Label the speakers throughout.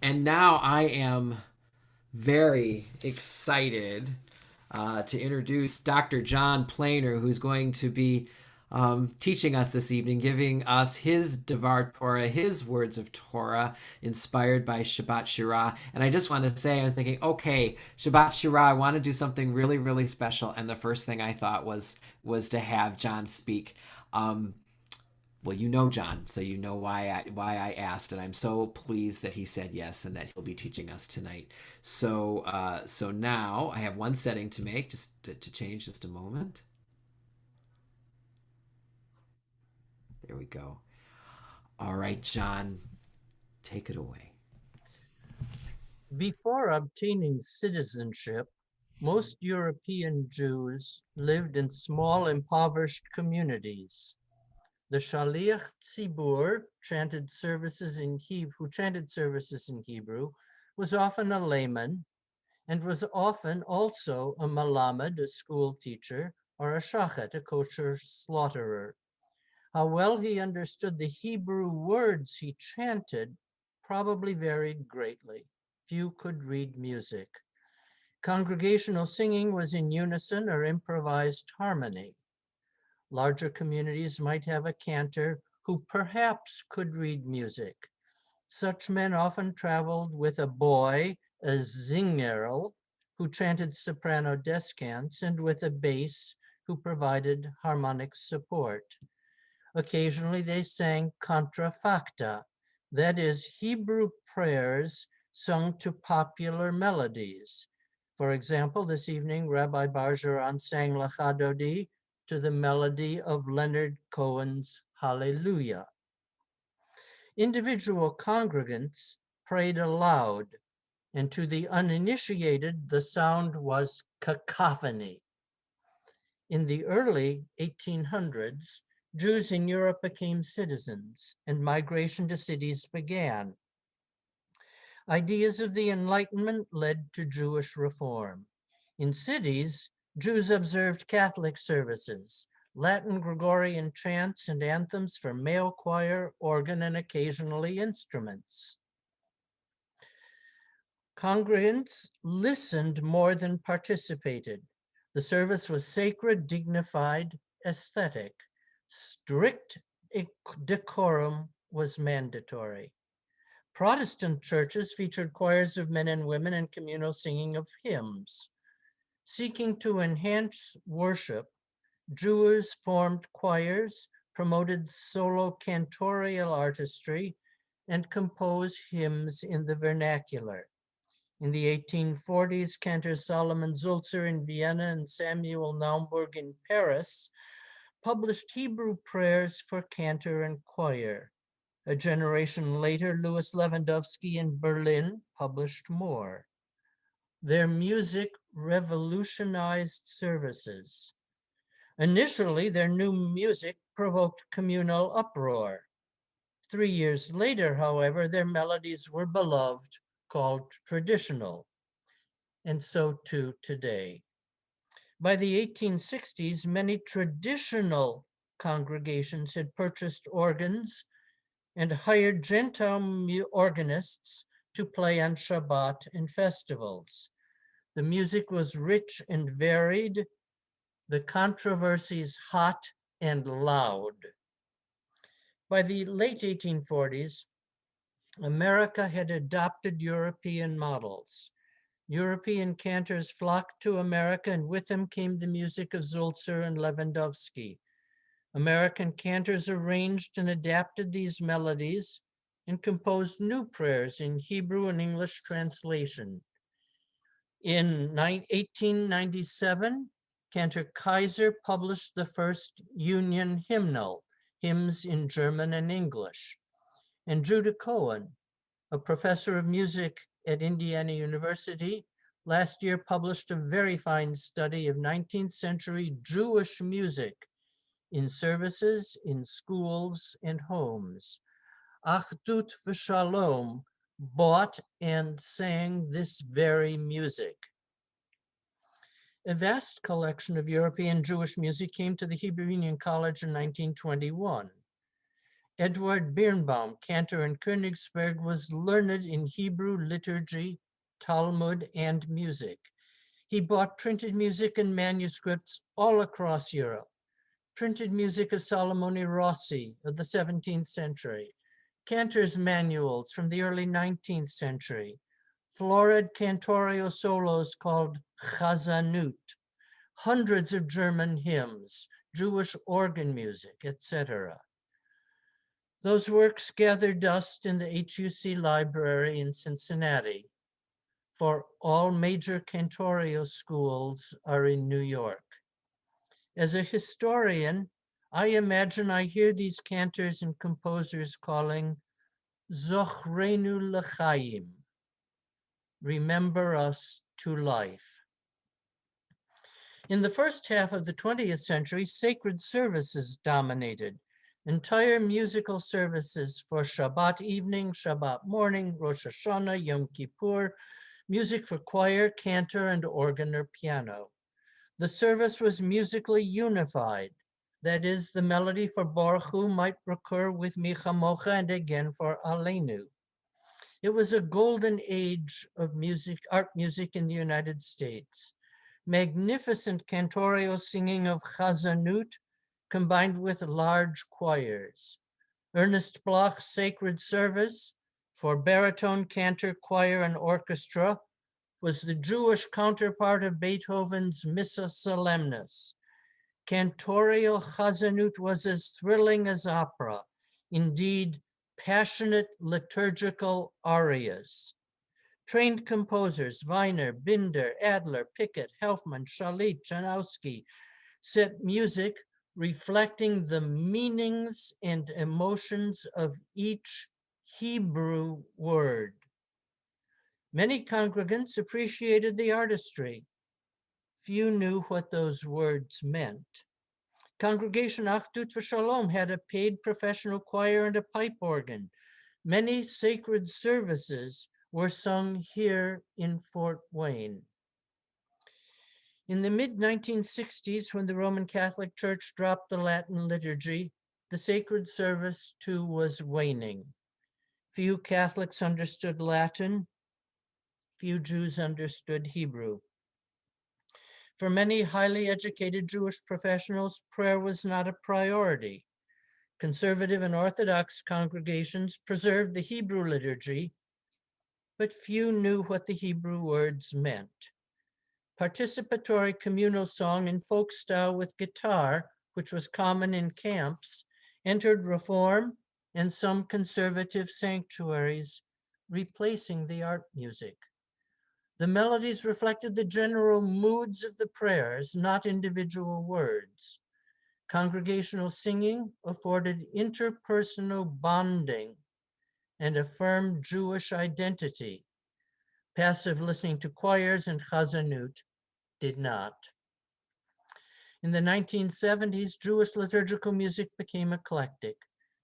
Speaker 1: And now I am very excited to introduce Dr. John Planer, who's going to be teaching us this evening, giving us his Devar Torah, his words of Torah, inspired by Shabbat Shirah. And I just want to say, I was thinking, okay, Shabbat Shirah, I want to do something really, really special. And the first thing I thought was to have John speak. Um, well, you know John, so you know why I asked, and I'm so pleased that he said yes and that he'll be teaching us tonight. So now I have one setting to make, just to change just a moment. There we go. All right, John, take it away.
Speaker 2: Before obtaining citizenship, most European Jews lived in small, impoverished communities. The Shaliach Tzibur who chanted services in Hebrew, was often a layman and was often also a malamed, a school teacher, or a shachet, a kosher slaughterer. How well he understood the Hebrew words he chanted probably varied greatly. Few could read music. Congregational singing was in unison or improvised harmony. Larger communities might have a cantor who perhaps could read music. Such men often traveled with a boy, a zingerl, who chanted soprano descants, and with a bass who provided harmonic support. Occasionally they sang contrafacta, that is, Hebrew prayers sung to popular melodies. For example, this evening, Rabbi Bargeron sang Lachadodi to the melody of Leonard Cohen's Hallelujah. Individual congregants prayed aloud, and to the uninitiated, the sound was cacophony. In the early 1800s, Jews in Europe became citizens, and migration to cities began. Ideas of the Enlightenment led to Jewish reform. In cities, Jews observed Catholic services, Latin Gregorian chants and anthems for male choir, organ, and occasionally instruments. Congregants listened more than participated. The service was sacred, dignified, aesthetic. Strict decorum was mandatory. Protestant churches featured choirs of men and women and communal singing of hymns. Seeking to enhance worship, Jews formed choirs, promoted solo cantorial artistry, and composed hymns in the vernacular. In the 1840s, cantors Solomon Zulzer in Vienna and Samuel Naumburg in Paris published Hebrew prayers for cantor and choir. A generation later, Louis Lewandowski in Berlin published more. Their music revolutionized services. Initially, their new music provoked communal uproar. 3 years later, however, their melodies were beloved, called traditional, and so too today. By the 1860s, many traditional congregations had purchased organs and hired Gentile organists to play on Shabbat and festivals. The music was rich and varied, the controversies hot and loud. By the late 1840s, America had adopted European models. European cantors flocked to America, and with them came the music of Zulzer and Lewandowski. American cantors arranged and adapted these melodies and composed new prayers in Hebrew and English translation. In 1897, Cantor Kaiser published the first Union hymnal, hymns in German and English. And Judah Cohen, a professor of music at Indiana University, last year published a very fine study of 19th century Jewish music in services, in schools, and homes. Achduth Vesholom bought and sang this very music. A vast collection of European Jewish music came to the Hebrew Union College in 1921. Eduard Birnbaum, cantor in Königsberg, was learned in Hebrew liturgy, Talmud, and music. He bought printed music and manuscripts all across Europe. Printed music of Salomone Rossi of the 17th century, cantor's manuals from the early 19th century, florid cantorio solos called Chazanut, hundreds of German hymns, Jewish organ music, etc. Those works gather dust in the HUC library in Cincinnati, for all major cantorio schools are in New York. As a historian, I imagine I hear these cantors and composers calling Zochrenu L'chaim, remember us to life. In the first half of the 20th century, sacred services dominated. Entire musical services for Shabbat evening, Shabbat morning, Rosh Hashanah, Yom Kippur, music for choir, cantor, and organ or piano. The service was musically unified. That is, the melody for Baruch Hu might recur with Mi Chamocha and again for Aleinu. It was a golden age of music, art music in the United States. Magnificent cantorio singing of Chazanut combined with large choirs. Ernest Bloch's sacred service for baritone, cantor, choir, and orchestra was the Jewish counterpart of Beethoven's Missa Solemnis. Cantorial Chazanut was as thrilling as opera, indeed, passionate liturgical arias. Trained composers, Weiner, Binder, Adler, Pickett, Helfman, Shalit, Janowski, set music reflecting the meanings and emotions of each Hebrew word. Many congregants appreciated the artistry. Few knew what those words meant. Congregation Achduth Vesholom had a paid professional choir and a pipe organ. Many sacred services were sung here in Fort Wayne. In the mid-1960s, when the Roman Catholic Church dropped the Latin liturgy, the sacred service too was waning. Few Catholics understood Latin. Few Jews understood Hebrew. For many highly educated Jewish professionals, prayer was not a priority. Conservative and Orthodox congregations preserved the Hebrew liturgy, but few knew what the Hebrew words meant. Participatory communal song in folk style with guitar, which was common in camps, entered Reform and some conservative sanctuaries, replacing the art music. The melodies reflected the general moods of the prayers, not individual words. Congregational singing afforded interpersonal bonding and affirmed Jewish identity. Passive listening to choirs and chazanut did not. In the 1970s, Jewish liturgical music became eclectic.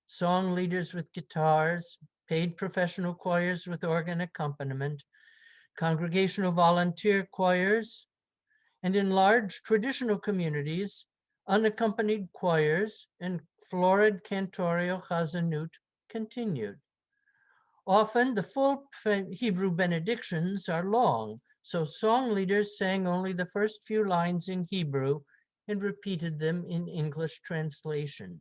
Speaker 2: Song leaders with guitars, paid professional choirs with organ accompaniment, congregational volunteer choirs, and in large traditional communities, unaccompanied choirs and florid cantorio chazanut continued. Often the full Hebrew benedictions are long, so song leaders sang only the first few lines in Hebrew and repeated them in English translation.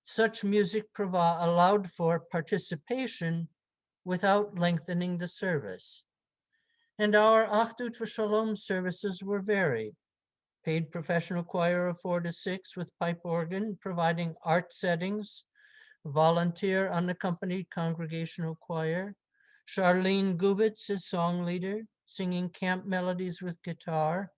Speaker 2: Such music allowed for participation without lengthening the service. And our Achduth Vesholom services were varied. Paid professional choir of 4 to 6 with pipe organ, providing art settings, volunteer unaccompanied congregational choir, Charlene Gubitz is song leader, singing camp melodies with guitar,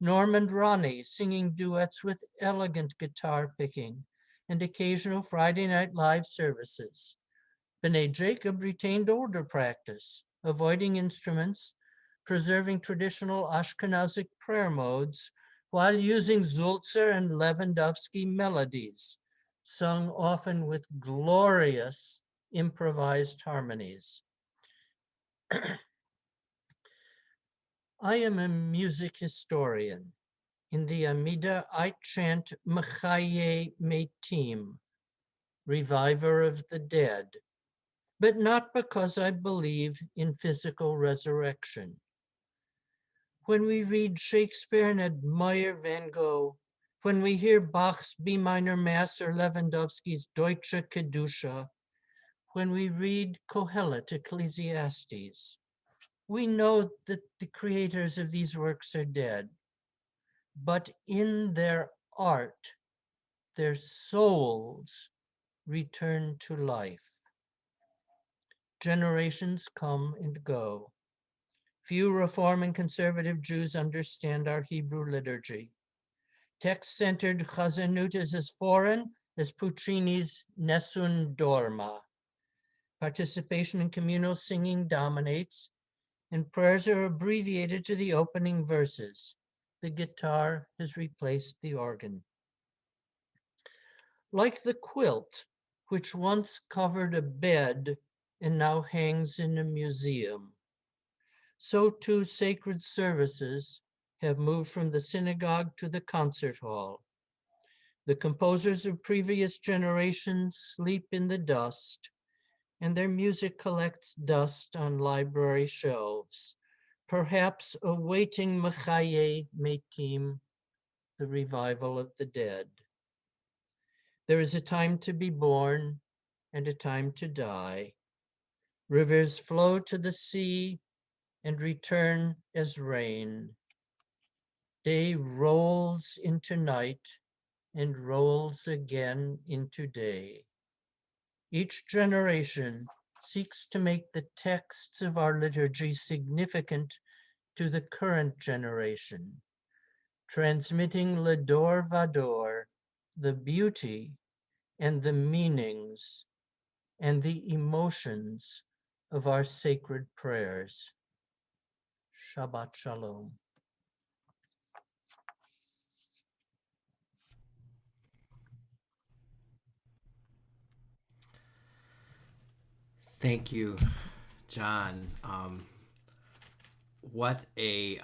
Speaker 2: Normand Ronnie singing duets with elegant guitar picking, and occasional Friday Night Live services. B'nai Jacob retained older practice, avoiding instruments, preserving traditional Ashkenazic prayer modes, while using Zulzer and Lewandowski melodies, sung often with glorious improvised harmonies. I am a music historian. In the Amida, I chant Mechaye Metim, reviver of the dead, but not because I believe in physical resurrection. When we read Shakespeare and admire Van Gogh, when we hear Bach's B minor Mass or Lewandowski's Deutsche Kedusha, when we read Kohelet, Ecclesiastes, we know that the creators of these works are dead, but in their art, their souls return to life. Generations come and go. Few Reform and conservative Jews understand our Hebrew liturgy. Text-centered Chazanut is as foreign as Puccini's Nessun Dorma. Participation in communal singing dominates, and prayers are abbreviated to the opening verses. The guitar has replaced the organ. Like the quilt, which once covered a bed and now hangs in a museum, so too sacred services have moved from the synagogue to the concert hall. The composers of previous generations sleep in the dust, and their music collects dust on library shelves, perhaps awaiting Mechaye Metim, the revival of the dead. There is a time to be born and a time to die. Rivers flow to the sea and return as rain. Day rolls into night and rolls again into day. Each generation seeks to make the texts of our liturgy significant to the current generation, transmitting Ledor Vador, the beauty and the meanings and the emotions of our sacred prayers. Shabbat Shalom.
Speaker 1: Thank you, John. What a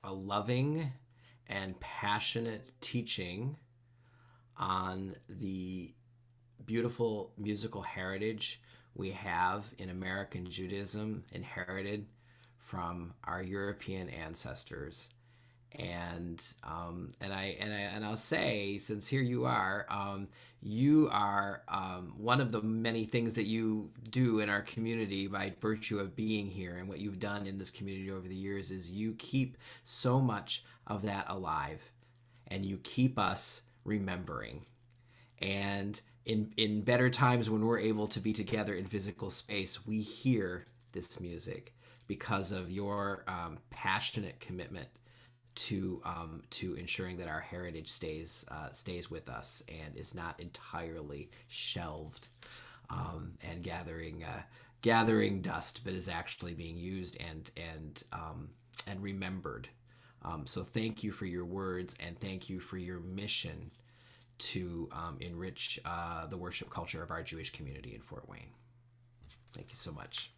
Speaker 1: loving and passionate teaching on the beautiful musical heritage we have in American Judaism, inherited from our European ancestors. And I'll say, since here you are one of the many things that you do in our community by virtue of being here, and what you've done in this community over the years is you keep so much of that alive, and you keep us remembering. And in better times, when we're able to be together in physical space, we hear this music because of your passionate commitment to ensuring that our heritage stays with us and is not entirely shelved and gathering dust, but is actually being used and remembered. So thank you for your words, and thank you for your mission to enrich the worship culture of our Jewish community in Fort Wayne. Thank you so much.